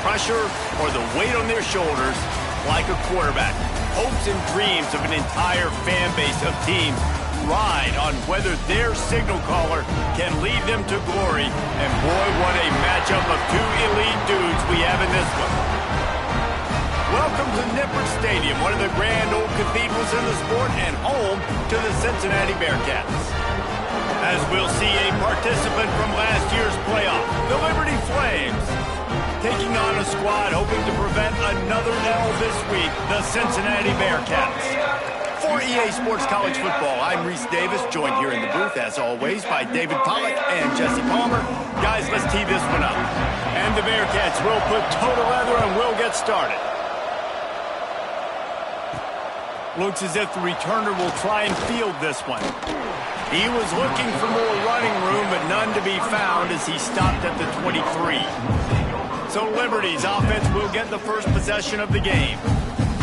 pressure or the weight on their shoulders like a quarterback. Hopes and dreams of an entire fan base of teams ride on whether their signal caller can lead them to glory. And boy, what a matchup of two elite dudes we have in this one. Welcome to Nippert Stadium, one of the grand old cathedrals in the sport and home to the Cincinnati Bearcats. As we'll see a participant from last year's playoff, the Liberty Flames, taking on a squad hoping to prevent another L this week, the Cincinnati Bearcats. For EA Sports College Football, I'm Reese Davis, joined here in the booth, as always, by David Pollack and Jesse Palmer. Guys, let's tee this one up. And the Bearcats will put total leather and we'll get started. Looks as if the returner will try and field this one. He was looking for more running room, but none to be found as he stopped at the 23. So Liberty's offense will get the first possession of the game.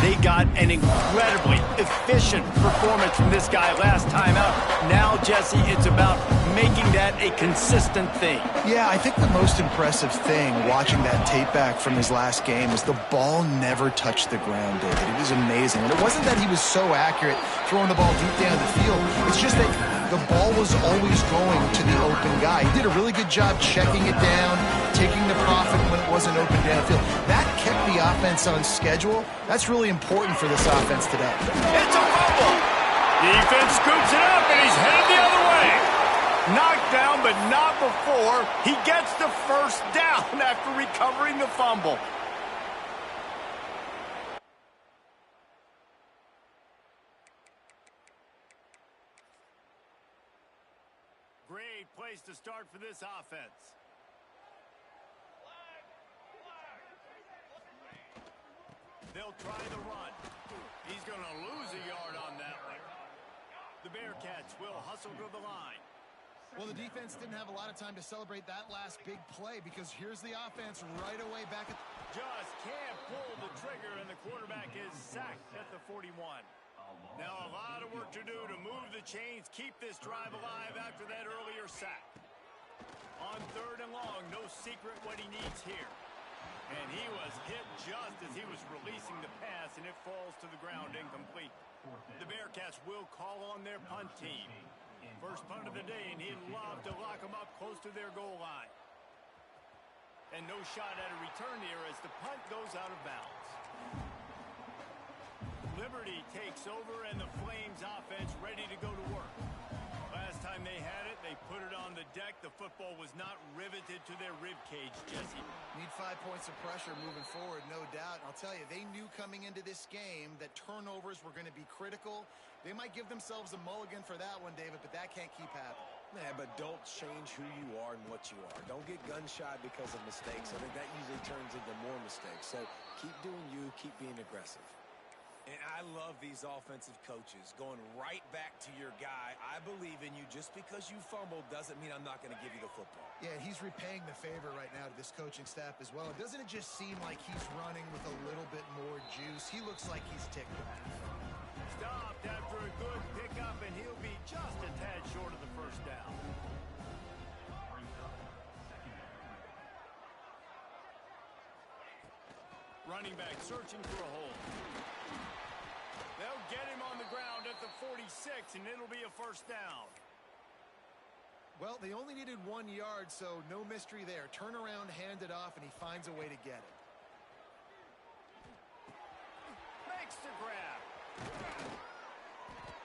They got an incredibly efficient performance from this guy last time out. Now, Jesse, it's about making that a consistent thing. Yeah, I think the most impressive thing watching that tape back from his last game is the ball never touched the ground, David. It was amazing. And it wasn't that he was so accurate throwing the ball deep down the field. It's just that the ball was always going to the open guy. He did a really good job checking it down, taking the profit when it wasn't open downfield. That kept the offense on schedule. That's really important for this offense today. It's a fumble. Defense scoops it up, and he's headed the other way. Knocked down, but not before. He gets the first down after recovering the fumble. Great place to start for this offense. They'll try the run. He's going to lose a yard on that one. The Bearcats will hustle to the line. Well, the defense didn't have a lot of time to celebrate that last big play because here's the offense right away back at... Just can't pull the trigger, and the quarterback is sacked at the 41. Now a lot of work to do to move the chains, keep this drive alive after that earlier sack. On 3rd and long, no secret what he needs here. And he was hit just as he was releasing the pass, and it falls to the ground incomplete. The Bearcats will call on their punt team. First punt of the day, and he'd love to lock them up close to their goal line. And no shot at a return here as the punt goes out of bounds. Liberty takes over, and the Flames offense ready to go to work. Last time they had it, they put it on the deck. The football was not riveted to their rib cage, Jesse. Need 5 points of pressure moving forward, no doubt. And I'll tell you, they knew coming into this game that turnovers were going to be critical. They might give themselves a mulligan for that one, David, but that can't keep happening. Yeah, but don't change who you are and what you are. Don't get gun-shy because of mistakes. I think that usually turns into more mistakes. So keep doing you, keep being aggressive. And I love these offensive coaches going right back to your guy. I believe in you. Just because you fumbled doesn't mean I'm not going to give you the football. Yeah, he's repaying the favor right now to this coaching staff as well. Doesn't it just seem like he's running with a little bit more juice? He looks like he's ticked off. Stopped after a good pickup, and he'll be just a tad short of the first down. Running back searching for a hole. They'll get him on the ground at the 46, and it'll be a first down. Well, they only needed 1 yard, so no mystery there. Turn around, hand it off, and he finds a way to get it. Makes the grab.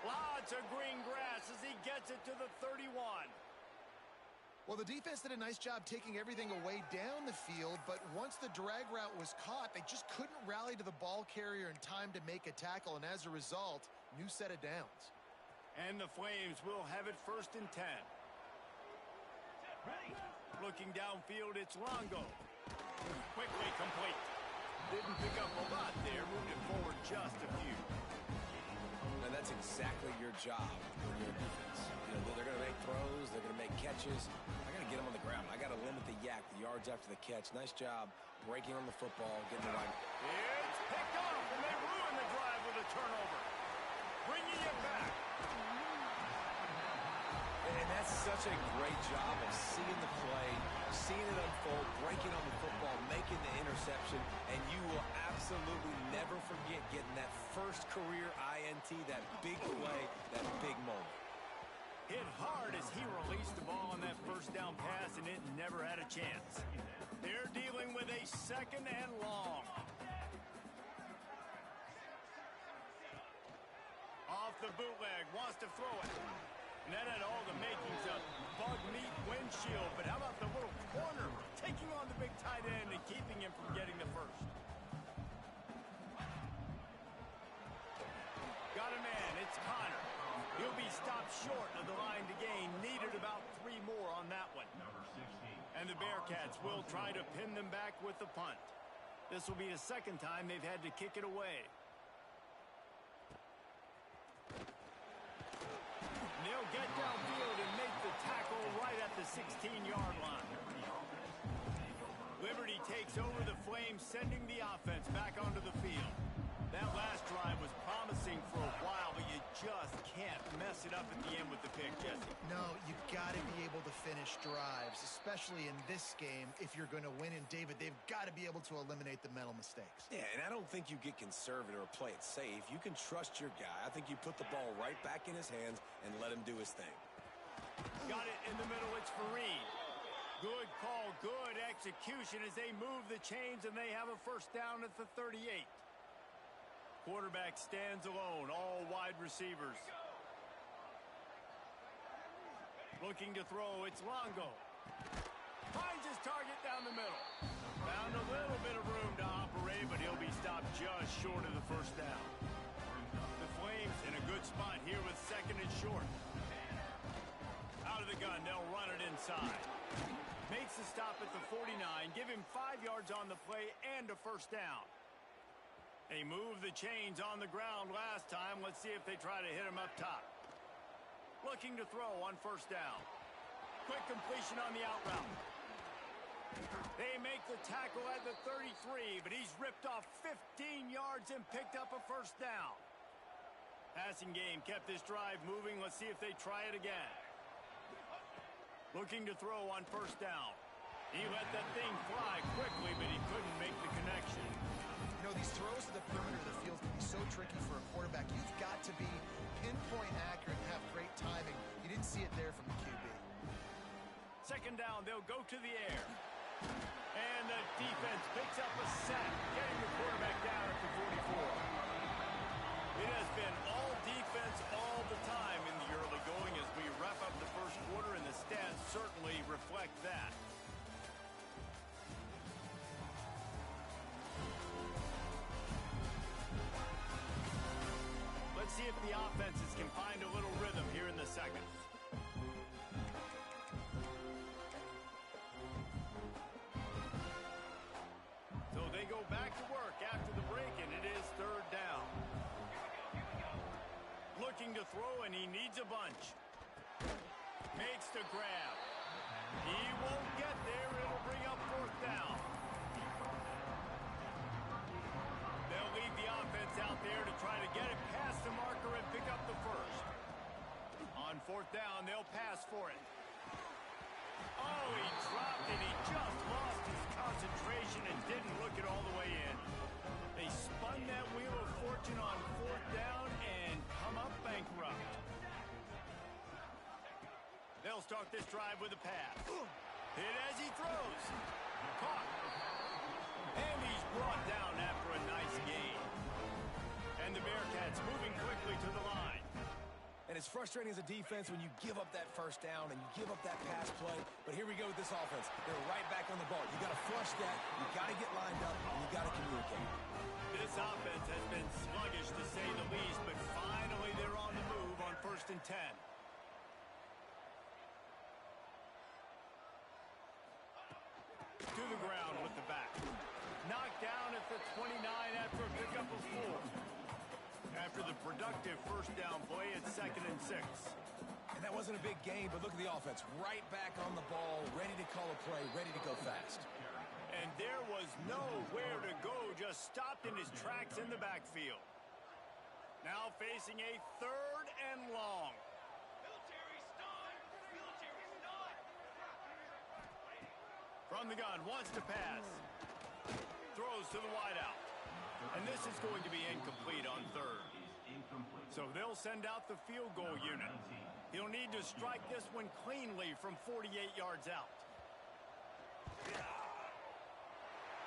Lots of green grass as he gets it to the 31. Well, the defense did a nice job taking everything away down the field, but once the drag route was caught, they just couldn't rally to the ball carrier in time to make a tackle, and as a result, new set of downs. And the Flames will have it 1st and 10. Looking downfield, it's Longo. Quickly complete. Didn't pick up a lot there, moved it forward just a few. And that's exactly your job when you're a defense. You know, they're going to make throws, they're going to make catches. I got to get them on the ground. I got to limit the yak, the yards after the catch. Nice job breaking on the football, getting the right. It's picked off, and they ruin the drive with a turnover. Bringing it back. And that's such a great job of seeing the play, seeing it unfold, breaking on the football, making the interception, and you will absolutely never forget getting that first career INT, that big play, that big moment. Hit hard as he released the ball on that first down pass, and it never had a chance. They're dealing with a 2nd and long. Off the bootleg, wants to throw it. And that had all the makings of bug meat windshield, but how about the little corner taking on the big tight end and keeping him from getting the first? Got a man, it's Connor. He'll be stopped short of the line to gain. Needed about 3 more on that one. And the Bearcats will try to pin them back with the punt. This will be the 2nd time they've had to kick it away. They'll get downfield and make the tackle right at the 16-yard line. Liberty takes over the Flames, sending the offense back onto the field. That last drive was promising for a while, but you just can't mess it up at the end with the pick, Jesse. No, you got to be able to finish drives, especially in this game. If you're going to win, and David, they've got to be able to eliminate the mental mistakes. Yeah, and I don't think you get conservative or play it safe. You can trust your guy. I think you put the ball right back in his hands and let him do his thing. Got it in the middle. It's Fareed. Good call, good execution as they move the chains, and they have a first down at the 38. Quarterback stands alone, all wide receivers. Looking to throw, it's Longo. Finds his target down the middle. Found a little bit of room to operate, but he'll be stopped just short of the first down. The Flames in a good spot here with 2nd and short. Out of the gun, they'll run it inside. Makes the stop at the 49, give him 5 yards on the play and a first down. They moved the chains on the ground last time. Let's see if they try to hit him up top. Looking to throw on first down. Quick completion on the out route. They make the tackle at the 33, but he's ripped off 15 yards and picked up a first down. Passing game kept this drive moving. Let's see if they try it again. Looking to throw on first down. He let that thing fly quickly, but he couldn't make the connection. You know, these throws to the perimeter of the field can be so tricky for a quarterback. You've got to be pinpoint accurate and have great timing. You didn't see it there from the QB. 2nd down, they'll go to the air. And the defense picks up a sack, getting the quarterback down at the 44. It has been all defense all the time in the early going as we wrap up the first quarter, and the stats certainly reflect that. Let's see if the offenses can find a little rhythm here in the 2nd. So they go back to work after the break, and it is 3rd down. Looking to throw, and he needs a bunch. Makes the grab. He won't get there. It'll bring up 4th down. They'll leave the offense out there to try to get it past the marker and pick up the first. On 4th down, they'll pass for it. Oh, he dropped it. He just lost his concentration and didn't look it all the way in. They spun that wheel of fortune on 4th down and come up bankrupt. They'll start this drive with a pass. Hit as he throws. Caught. And he's brought down after a nice gain. And the Bearcats moving quickly to the line. And it's frustrating as a defense when you give up that first down and you give up that pass play. But here we go with this offense. They're right back on the ball. You got to flush that. You got to get lined up. And you got to communicate. This offense has been sluggish to say the least, but finally they're on the move on 1st and 10. To the ground with the back. Knocked down at the 29 after a pickup of 4. After the productive first down play, it's 2nd and 6. And that wasn't a big gain, but look at the offense. Right back on the ball, ready to call a play, ready to go fast. And there was nowhere to go, just stopped in his tracks in the backfield. Now facing a 3rd and long. From the gun, wants to pass. Throws to the wideout. And this is going to be incomplete on third. So they'll send out the field goal unit. He'll need to strike this one cleanly from 48 yards out.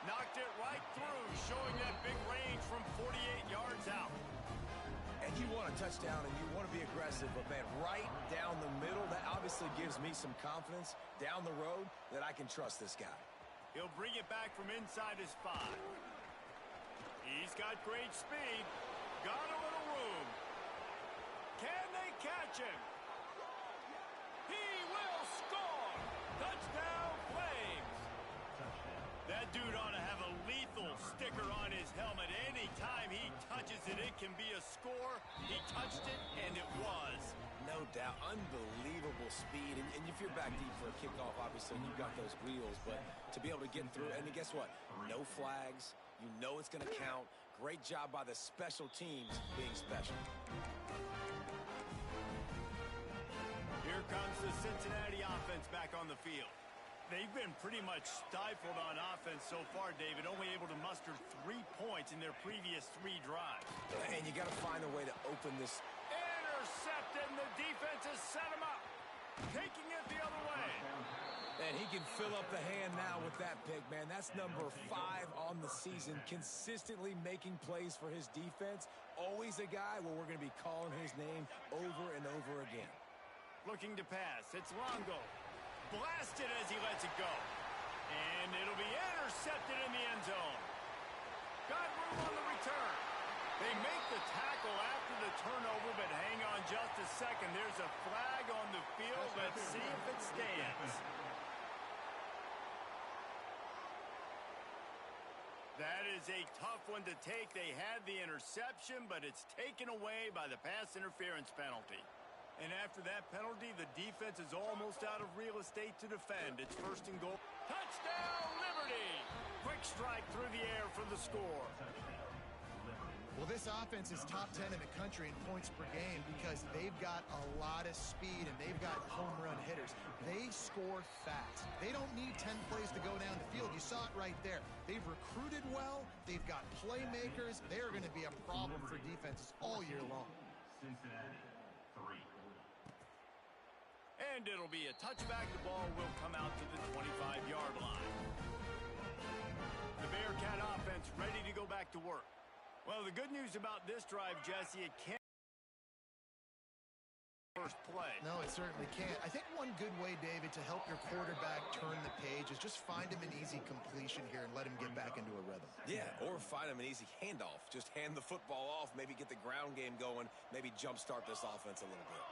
Knocked it right through, showing that big range from 48 yards out. And you want a touchdown and you want to be aggressive, but man, right down the middle, that obviously gives me some confidence down the road that I can trust this guy. He'll bring it back from inside his 5. He's got great speed. Got a little room. Can they catch him? He will score! Touchdown, Flames! That dude ought to have a lethal sticker on his helmet. Anytime he touches it, it can be a score. He touched it, and it was. No doubt. Unbelievable speed. And if you're back deep for a kickoff, obviously you've got those wheels. But to be able to get through, and guess what? No flags. You know it's going to count. Great job by the special teams being special. Here comes the Cincinnati offense back on the field. They've been pretty much stifled on offense so far, David, only able to muster 3 points in their previous 3 drives. And you got to find a way to open this. Intercepted, and the defense has set him up. Taking it the other way. And he can fill up the hand now with that pick, man. That's number 5 on the season, consistently making plays for his defense. Always a guy where we're going to be calling his name over and over again. Looking to pass. It's Longo. Blasted as he lets it go. And it'll be intercepted in the end zone. Got room on the return. They make the tackle after the turnover, but hang on just a second. There's a flag on the field. Let's see if it stands. That is a tough one to take. They had the interception, but it's taken away by the pass interference penalty. And after that penalty, the defense is almost out of real estate to defend. It's 1st and goal. Touchdown, Liberty! Quick strike through the air for the score. Well, this offense is top 10 in the country in points per game because they've got a lot of speed and they've got home run hitters. They score fast. They don't need 10 plays to go down the field. You saw it right there. They've recruited well. They've got playmakers. They're going to be a problem for defenses all year long. Cincinnati, 3. And it'll be a touchback. The ball will come out to the 25-yard line. The Bearcat offense ready to go back to work. Well, the good news about this drive, Jesse, it can't first play. No, it certainly can't. I think one good way, David, to help your quarterback turn the page is just find him an easy completion here and let him get back into a rhythm. Yeah, or find him an easy handoff. Just hand the football off, maybe get the ground game going, maybe jumpstart this offense a little bit.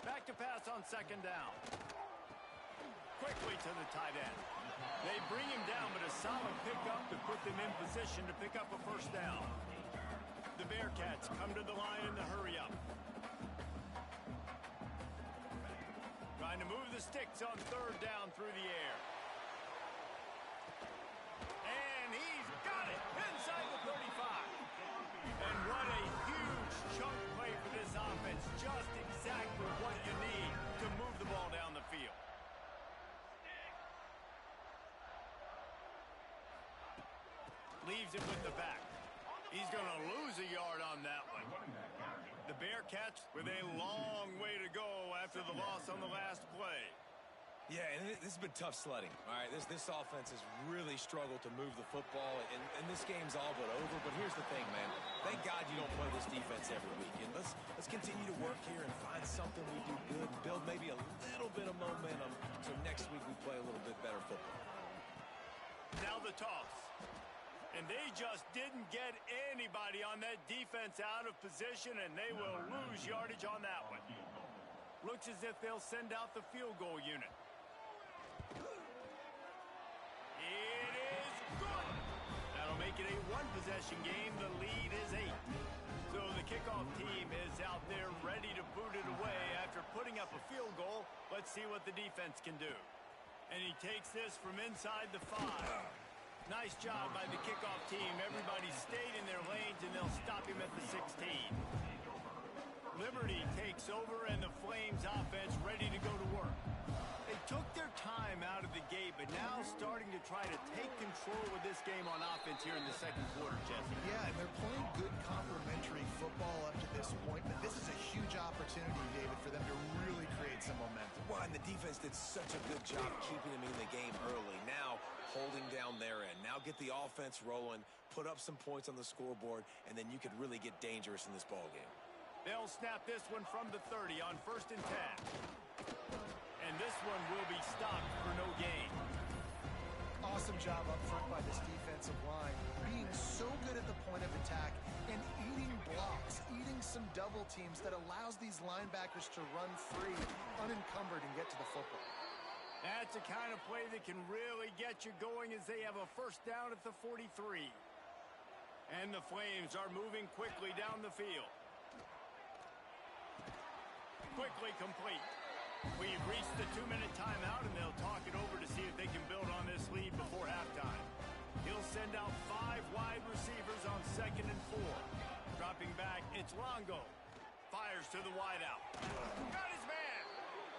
Back to pass on 2nd down. Quickly to the tight end. They bring him down, but a solid pickup to put them in position to pick up a 1st down. The Bearcats come to the line in the hurry-up. Trying to move the sticks on 3rd down through the air. And he's got it inside the 35. And what a huge chunk play for this offense. Just exactly what you need to move the ball down the field. Leaves it with the back. He's going to lose a yard on that one. The Bearcats with a long way to go after the loss on the last play. Yeah, and this has been tough sledding. All right, this offense has really struggled to move the football, and this game's all but over. But here's the thing, man. Thank God you don't play this defense every week. And let's continue to work here and find something we do good, build maybe a little bit of momentum, so next week we play a little bit better football. Now the toss. And they just didn't get anybody on that defense out of position, and they will lose yardage on that one. Looks as if they'll send out the field goal unit. It is good. That'll make it a 1-possession game. The lead is 8. So the kickoff team is out there ready to boot it away after putting up a field goal. Let's see what the defense can do. And he takes this from inside the 5. Nice job by the kickoff team. Everybody stayed in their lanes, and they'll stop him at the 16. Liberty takes over, and the Flames offense ready to go to work. They took their time out of the gate, but now starting to try to take control of this game on offense here in the second quarter, Jesse. Yeah, and they're playing good complementary football up to this point, but this is a huge opportunity, David, for them to really create some momentum. Well, and the defense did such a good job keeping them in the game early. Now, holding down their end. Now get the offense rolling, put up some points on the scoreboard, and then you could really get dangerous in this ball game. They'll snap this one from the 30 on 1st and 10. And this one will be stopped for no gain. Awesome job up front by this defensive line, being so good at the point of attack and eating blocks, eating some double teams that allows these linebackers to run free, unencumbered, and get to the football. That's the kind of play that can really get you going as they have a first down at the 43. And the Flames are moving quickly down the field. Quickly complete. We've reached the 2-minute timeout, and they'll talk it over to see if they can build on this lead before halftime. He'll send out 5 wide receivers on 2nd and 4. Dropping back, it's Longo. Fires to the wideout. Got his man.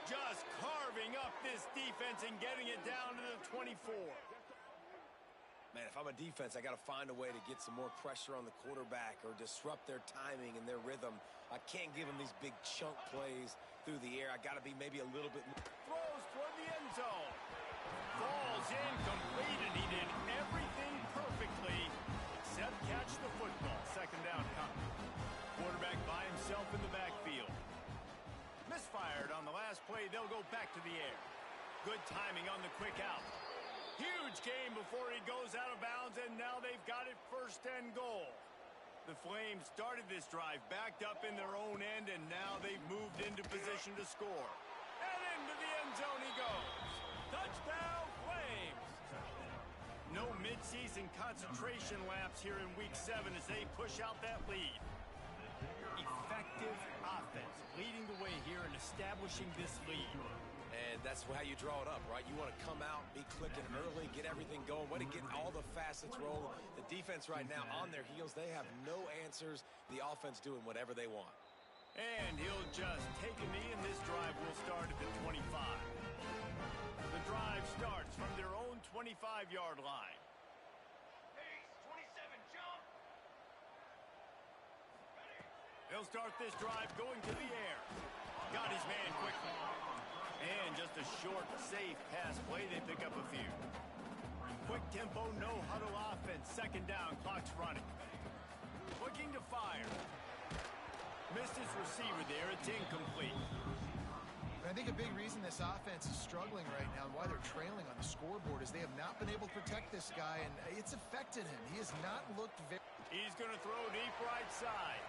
Just carving up this defense and getting it down to the 24. Man, if I'm a defense, I got to find a way to get some more pressure on the quarterback or disrupt their timing and their rhythm. I can't give them these big chunk plays through the air. I got to be maybe a little bit more. Throws toward the end zone. Falls incomplete, and he did everything perfectly except catch the football. 2nd down coming. Quarterback by himself in the backfield. Misfired on the last play. They'll go back to the air. Good timing on the quick out. Huge game before he goes out of bounds, and now they've got it 1st and goal. The Flames started this drive backed up in their own end, and now they've moved into position to score. And into the end zone he goes. Touchdown, Flames! No midseason concentration laps here in Week 7 as they push out that lead. Effective offense leading the way here and establishing this lead. And that's how you draw it up, right? You want to come out, be clicking early, get everything going, want to get all the facets rolling. The defense right now on their heels, they have no answers. The offense doing whatever they want. And he'll just take a knee, and this drive will start at the 25. The drive starts from their own 25-yard line. They'll start this drive going to the air. Got his man quickly. And just a short, safe pass play. They pick up a few. Quick tempo, no huddle offense. 2nd down, clock's running. Looking to fire. Missed his receiver there. It's incomplete. I think a big reason this offense is struggling right now and why they're trailing on the scoreboard is they have not been able to protect this guy, and it's affected him. He has not looked very... He's going to throw deep right side.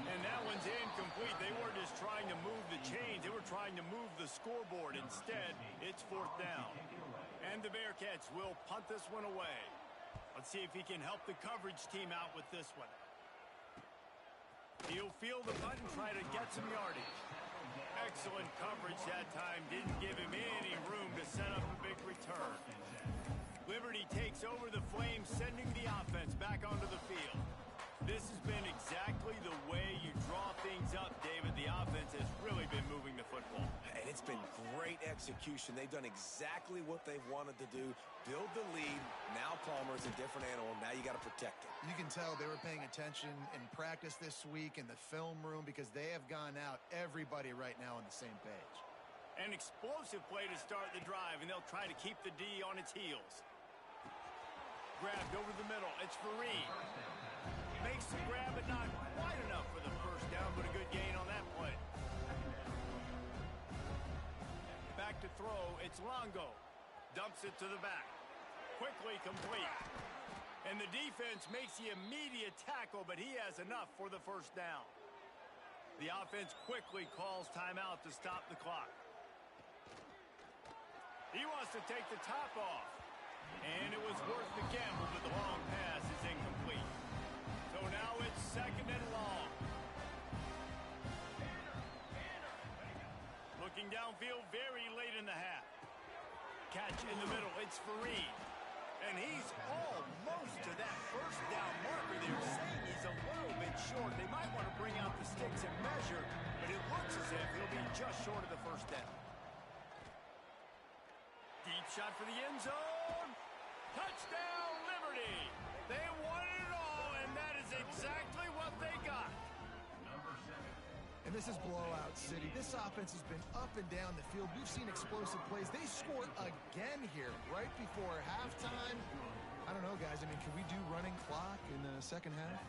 And that one's incomplete. They weren't just trying to move the chains. They were trying to move the scoreboard. Instead, it's 4th down. And the Bearcats will punt this one away. Let's see if he can help the coverage team out with this one. He'll feel the punt and try to get some yardage. Excellent coverage that time. Didn't give him any room to set up a big return. Liberty takes over the Flames, sending the offense back onto the field. This has been exactly the way you draw things up, David. The offense has really been moving the football. And it's been great execution. They've done exactly what they've wanted to do. Build the lead. Now Palmer's a different animal. Now you got to protect him. You can tell they were paying attention in practice this week in the film room because they have gone out, everybody right now on the same page. An explosive play to start the drive, and they'll try to keep the D on its heels. Grabbed over the middle. It's Fareed. Makes the grab, but not quite enough for the first down, but a good gain on that play. Back to throw, it's Longo. Dumps it to the back. Quickly complete. And the defense makes the immediate tackle, but he has enough for the first down. The offense quickly calls timeout to stop the clock. He wants to take the top off. And it was worth the gamble, but the long pass is incomplete. So now it's 2nd and long. Looking downfield very late in the half. Catch in the middle. It's Fareed. And he's almost to that first down marker. They're saying he's a little bit short. They might want to bring out the sticks and measure, but it looks as if he'll be just short of the first down. Deep shot for the end zone. Touchdown, Liberty. They wanted it all, and that is exactly what they got. Number 7. And this is blowout city. This offense has been up and down the field. We've seen explosive plays. They score again here right before halftime. I don't know, guys. I mean, can we do running clock in the second half?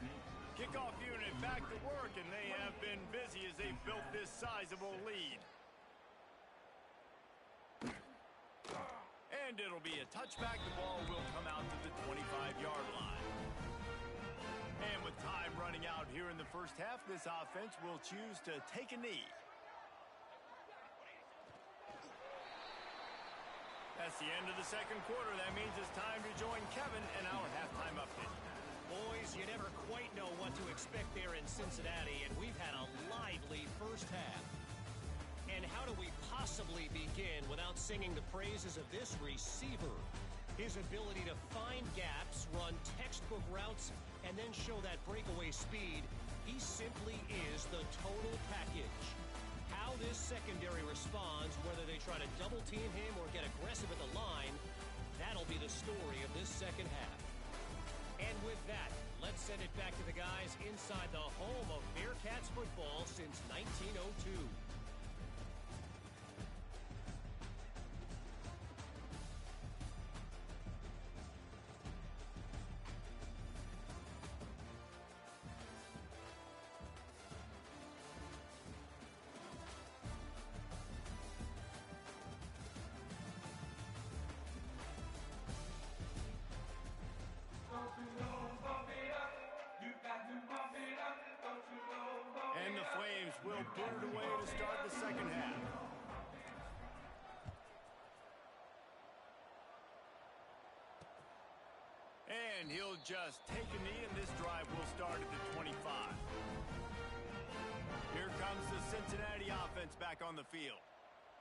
Kickoff unit back to work, and they have been busy as they've built this sizable lead. And it'll be a touchback. The ball will come out to the 25-yard line. And with time running out here in the first half, this offense will choose to take a knee. That's the end of the second quarter. That means it's time to join Kevin and our halftime update. Boys, you never quite know what to expect there in Cincinnati, and we've had a lively first half. And how do we possibly begin without singing the praises of this receiver? His ability to find gaps, run textbook routes, and then show that breakaway speed. He simply is the total package. How this secondary responds, whether they try to double team him or get aggressive at the line, that'll be the story of this second half. And with that, let's send it back to the guys inside the home of Bearcats football since 1902. And the Flames will put it away to start the second half. And he'll just take a knee, and this drive will start at the 25. Here comes the Cincinnati offense back on the field.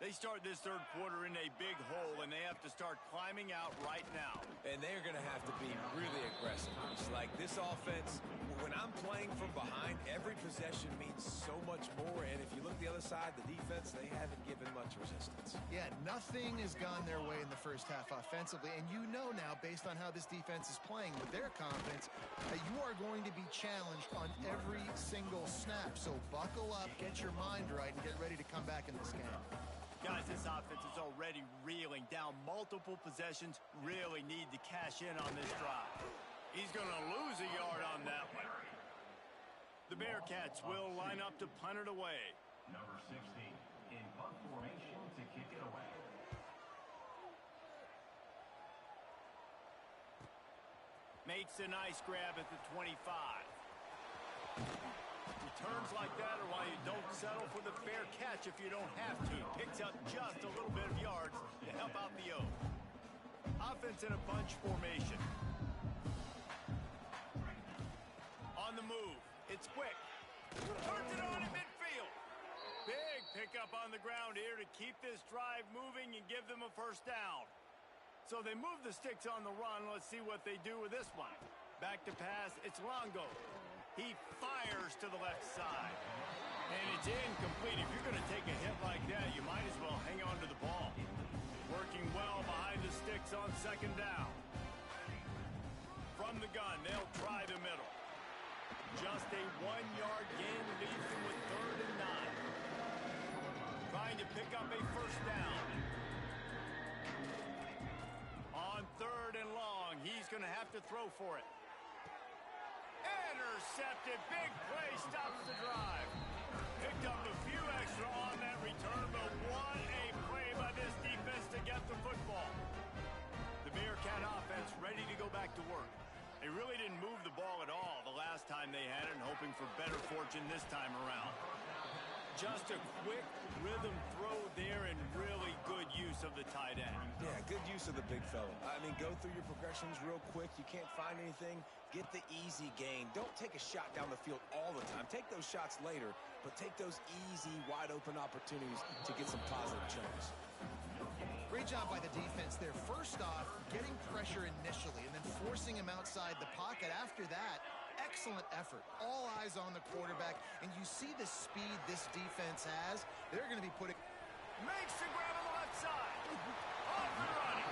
They start this third quarter in a big hole, and they have to start climbing out right now. And they're going to have to be really aggressive. It's like this offense, when I'm playing from behind, every possession means so much more. And if you look the other side, the defense, they haven't given much resistance. Yeah, nothing has gone their way in the first half offensively. And you know now, based on how this defense is playing with their confidence, that you are going to be challenged on every single snap. So buckle up, get your mind right, and get ready to come back in this game. Guys, this offense is already reeling down multiple possessions. Really need to cash in on this drive. He's going to lose a yard on that one. The Bearcats will line up to punt it away. Number 16 in punt formation to kick it away. Makes a nice grab at the 25. Returns like that are why you don't settle for the fair catch if you don't have to. Picks up just a little bit of yards to help out the O. Offense in a bunch formation. On the move. It's quick. Turns it on in midfield. Big pickup on the ground here to keep this drive moving and give them a first down. So they move the sticks on the run. Let's see what they do with this one. Back to pass. It's Longo. He fires to the left side. And it's incomplete. If you're going to take a hit like that, you might as well hang on to the ball. Working well behind the sticks on second down. From the gun, they'll try the middle. Just a 1-yard gain leaves them with 3rd and 9. Trying to pick up a first down. On 3rd and long, he's going to have to throw for it. Intercepted. Big play stops the drive. Picked up a few extra on that return, but what a play by this defense to get the football. The Bearcat offense ready to go back to work. They really didn't move the ball at all the last time they had it, and hoping for better fortune this time around. Just a quick rhythm throw there and really good use of the tight end. Yeah, good use of the big fella. I mean, go through your progressions real quick. You can't find anything. Get the easy gain. Don't take a shot down the field all the time. Take those shots later, but take those easy, wide-open opportunities to get some positive chunks. Great job by the defense there. First off, getting pressure initially and then forcing him outside the pocket. After that, excellent effort. All eyes on the quarterback, and you see the speed this defense has. They're going to be putting... Makes the grab on the left side. Off and running.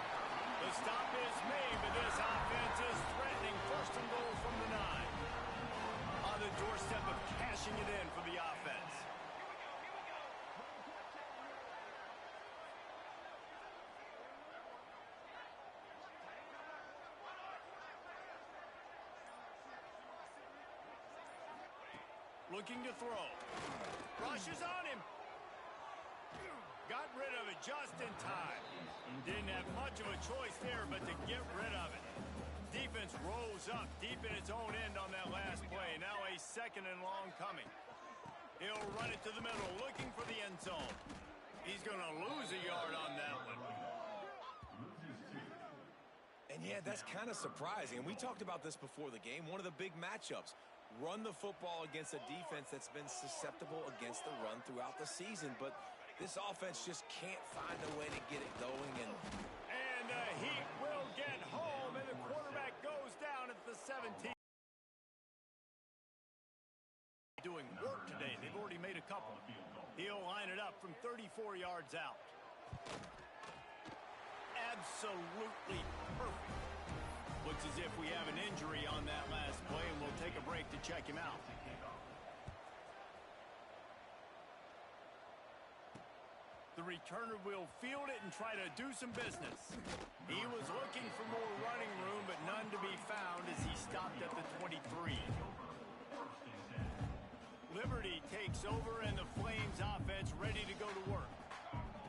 The stop is made, but this offense is threatening first and goal from the 9. On the doorstep of cashing it in for the offense. Looking to throw. Rushes on him. Got rid of it just in time. Didn't have much of a choice there, but to get rid of it. Defense rolls up deep in its own end on that last play. Now a second and long coming. He'll run it to the middle, looking for the end zone. He's going to lose a yard on that one. And yeah, that's kind of surprising. And we talked about this before the game. One of the big matchups. Run the football against a defense that's been susceptible against the run throughout the season. But this offense just can't find a way to get it going. And the Heat will get home, and the quarterback goes down at the 17. Doing work today. They've already made a couple. He'll line it up from 34 yards out. Absolutely perfect. Looks as if we have an injury on that last play, and we'll take a break to check him out. The returner will field it and try to do some business. He was looking for more running room, but none to be found as he stopped at the 23. Liberty takes over, and the Flames offense ready to go to work.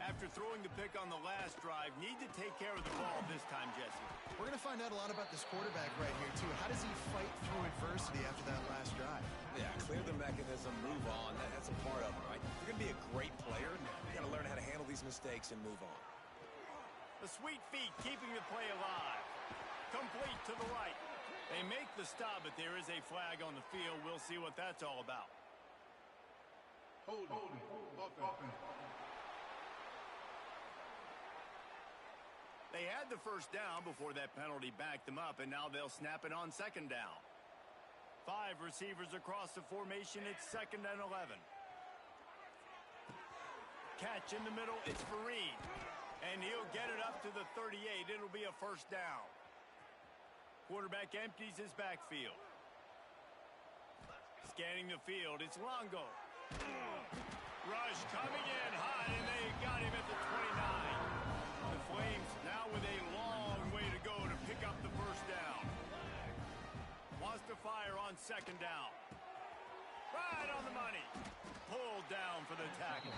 After throwing the pick on the last drive, need to take care of the ball this time, Jesse. We're going to find out a lot about this quarterback right here, too. How does he fight through adversity after that last drive? yeah, clear the mechanism, move on. That's a part of it, right? If you're going to be a great player, you got to learn how to handle these mistakes and move on. The sweet feet keeping the play alive. Complete to the right. They make the stop, but there is a flag on the field. We'll see what that's all about. Holding. Offense. They had the first down before that penalty backed them up, and now they'll snap it on second down. 5 receivers across the formation. It's 2nd and 11. Catch in the middle. It's Vereen. And he'll get it up to the 38. It'll be a first down. Quarterback empties his backfield. Scanning the field. It's Longo. Rush coming in hot, and they got him at the 29. The Flames now with a long way to go to pick up the first down. Wants to fire on second down. Right on the money. Pulled down for the tackle.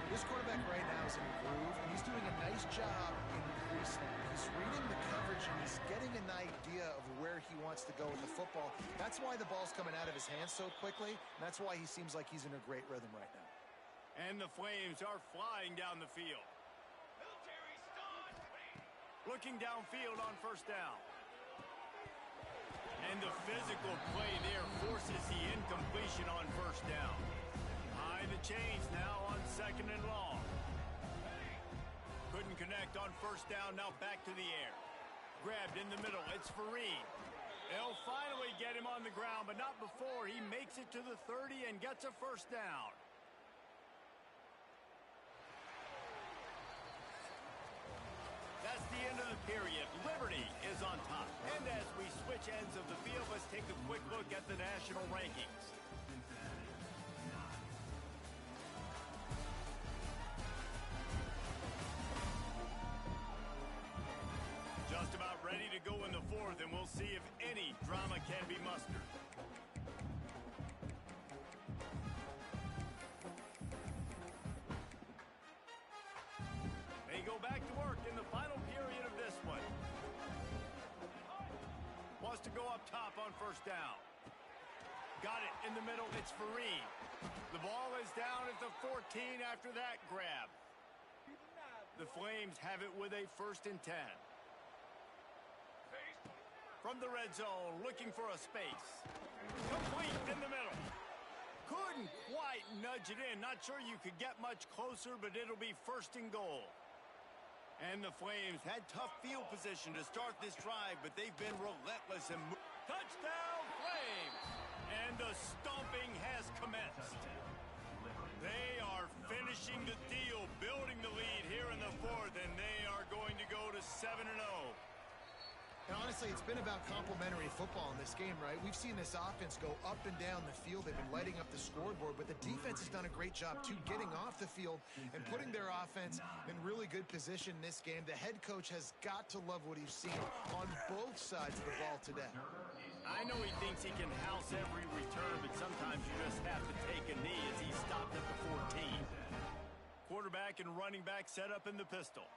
This quarterback right now is in a groove, and he's doing a nice job in he's reading the coverage, and he's getting an idea of where he wants to go with the football. That's why the ball's coming out of his hands so quickly, and that's why he seems like he's in a great rhythm right now. And the Flames are flying down the field. Looking downfield on first down. And the physical play there forces the incompletion on first down. High the chains now on 2nd and long. Couldn't connect on first down, now back to the air. Grabbed in the middle, it's Vereen. They'll finally get him on the ground, but not before he makes it to the 30 and gets a first down. That's the end of the period. Liberty is on top. And as we switch ends of the field, let's take a quick look at the national rankings. Just about ready to go in the 4th, and we'll see if any drama can be mustered. They go back to work in the final period of this one. Wants to go up top on first down. Got it in the middle. It's Vereen. The ball is down at the 14 after that grab. The Flames have it with a 1st and 10. From the red zone, looking for a space. Complete in the middle. Couldn't quite nudge it in. Not sure you could get much closer, but it'll be 1st and goal. And the Flames had tough field position to start this drive, but they've been relentless and touchdown Flames! And the stomping has commenced. They are finishing the deal, building the lead here in the fourth, and they are going to go to 7-0. And honestly, it's been about complementary football in this game, right? We've seen this offense go up and down the field. They've been lighting up the scoreboard, but the defense has done a great job, too, getting off the field and putting their offense in really good position in this game. The head coach has got to love what he's seen on both sides of the ball today. I know he thinks he can house every return, but sometimes you just have to take a knee as he stopped at the 14. Quarterback and running back set up in the pistol.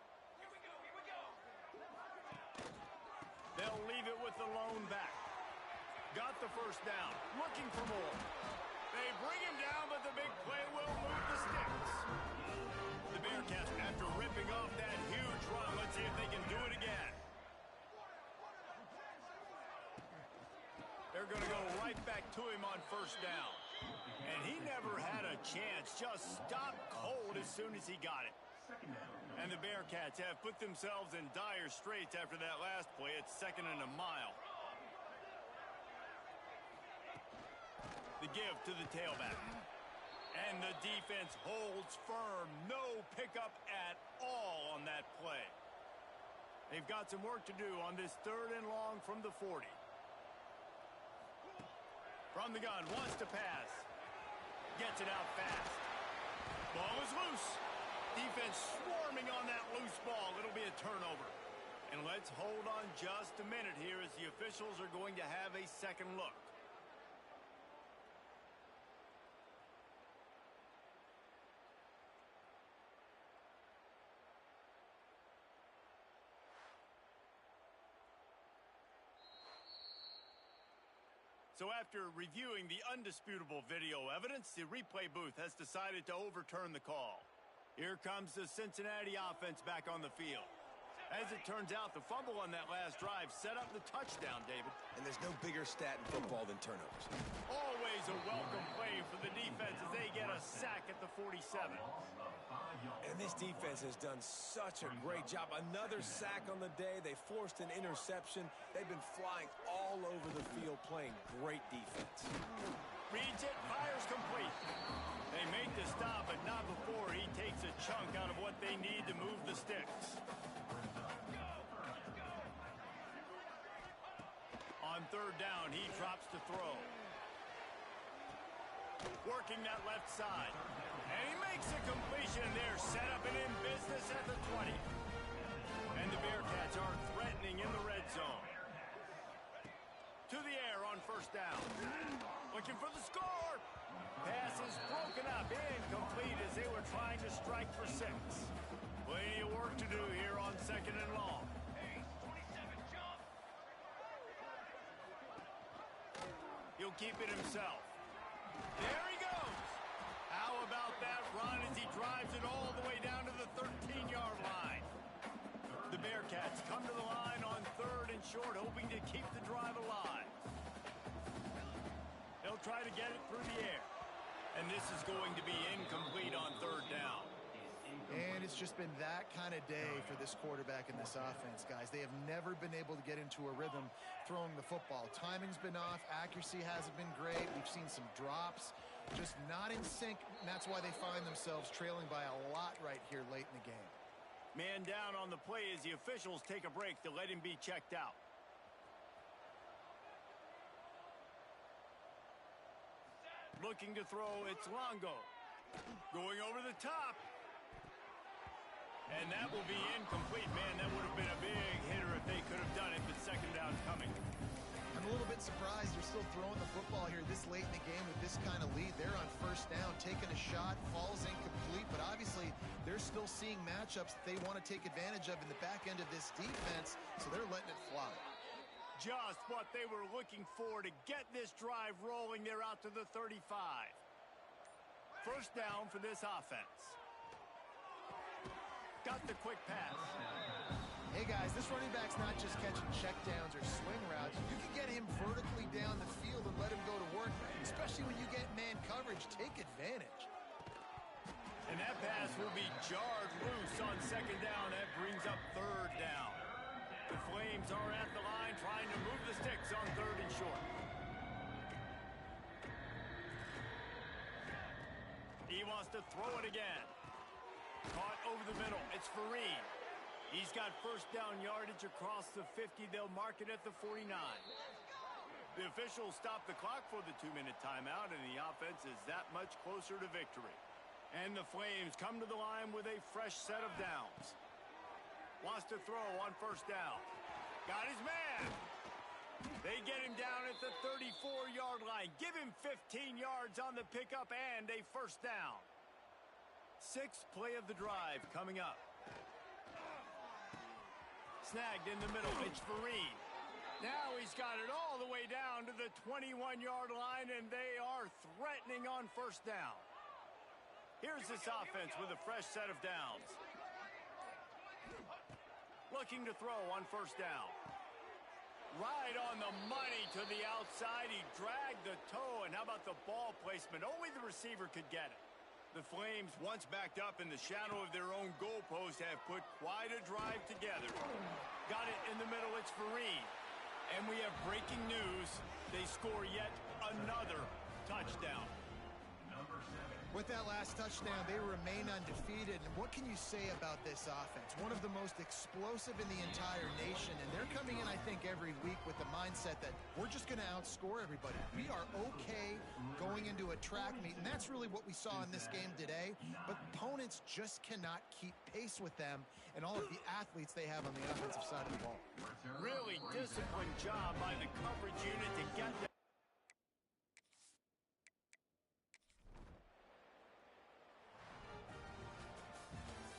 They'll leave it with the lone back. Got the first down. Looking for more. They bring him down, but the big play will move the sticks. The Bearcats, after ripping off that huge run, let's see if they can do it again. They're going to go right back to him on first down. And he never had a chance. Just stopped cold as soon as he got it. And the Bearcats have put themselves in dire straits after that last play. It's 2nd and a mile. The give to the tailback. And the defense holds firm. No pickup at all on that play. They've got some work to do on this 3rd and long from the 40. From the gun, wants to pass. Gets it out fast. Ball is loose. Defense swarming on that loose ball. It'll be a turnover. And let's hold on just a minute here as the officials are going to have a second look. So after reviewing the undisputable video evidence, the replay booth has decided to overturn the call. Here comes the Cincinnati offense back on the field. As it turns out, the fumble on that last drive set up the touchdown, David. And there's no bigger stat in football than turnovers. Always a welcome play for the defense as they get a sack at the 47. And this defense has done such a great job. Another sack on the day. They forced an interception. They've been flying all over the field playing great defense. Reads it, fires complete. They make the stop, but not before he takes a chunk out of what they need to move the sticks. On 3rd down, he drops to throw. Working that left side. And he makes a completion there, set up and in business at the 20. And the Bearcats are threatening in the red zone. To the air on 1st down. Looking for the score. Pass is broken up, incomplete as they were trying to strike for 6. Plenty of work to do here on 2nd and long. He'll keep it himself. There he goes. How about that run as he drives it all the way down to the 13-yard line? The Bearcats come to the line on 3rd and short, hoping to keep the drive alive. They'll try to get it through the air. And this is going to be incomplete on 3rd down. And it's just been that kind of day for this quarterback and this offense, guys. They have never been able to get into a rhythm throwing the football. Timing's been off. Accuracy hasn't been great. We've seen some drops, just not in sync. And that's why they find themselves trailing by a lot right here late in the game. Man down on the play as the officials take a break to let him be checked out. Looking to throw, it's Longo. Going over the top. And that will be incomplete. Man, that would have been a big hitter if they could have done it, but 2nd down's coming. I'm a little bit surprised they're still throwing the football here this late in the game with this kind of lead. They're on 1st down, taking a shot, falls incomplete, but obviously they're still seeing matchups that they want to take advantage of in the back end of this defense, so they're letting it fly. Just what they were looking for to get this drive rolling. They're out to the 35. 1st down for this offense. Got the quick pass. Hey, guys, this running back's not just catching checkdowns or swing routes. You can get him vertically down the field and let him go to work, especially when you get man coverage. Take advantage. And that pass will be jarred loose on second down. That brings up third down. The Flames are at the line trying to move the sticks on third and short. He wants to throw it again. Caught over the middle. It's Fareed. He's got first down yardage across the 50. They'll mark it at the 49. The officials stop the clock for the 2-minute timeout, and the offense is that much closer to victory. And the Flames come to the line with a fresh set of downs. Wants to throw on first down. Got his man. They get him down at the 34-yard line. Give him 15 yards on the pickup and a first down. Sixth play of the drive coming up. Snagged in the middle. It's Fareed. Now he's got it all the way down to the 21-yard line, and they are threatening on first down. Here's this offense with a fresh set of downs. Looking to throw on first down. Right on the money to the outside. He dragged the toe, and how about the ball placement? Only the receiver could get it. The Flames, once backed up in the shadow of their own goalpost, have put quite a drive together. Got it in the middle. It's Fareed. And we have breaking news. They score yet another touchdown. With that last touchdown, they remain undefeated. And what can you say about this offense? One of the most explosive in the entire nation. And they're coming in, I think, every week with the mindset that we're just going to outscore everybody. We are okay going into a track meet. And that's really what we saw in this game today. But opponents just cannot keep pace with them and all of the athletes they have on the offensive side of the ball. Really disciplined job by the coverage unit to get them.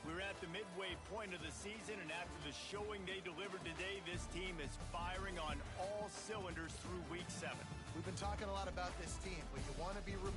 We're at the midway point of the season, and after the showing they delivered today, this team is firing on all cylinders through week 7. We've been talking a lot about this team, but you want to be remembered.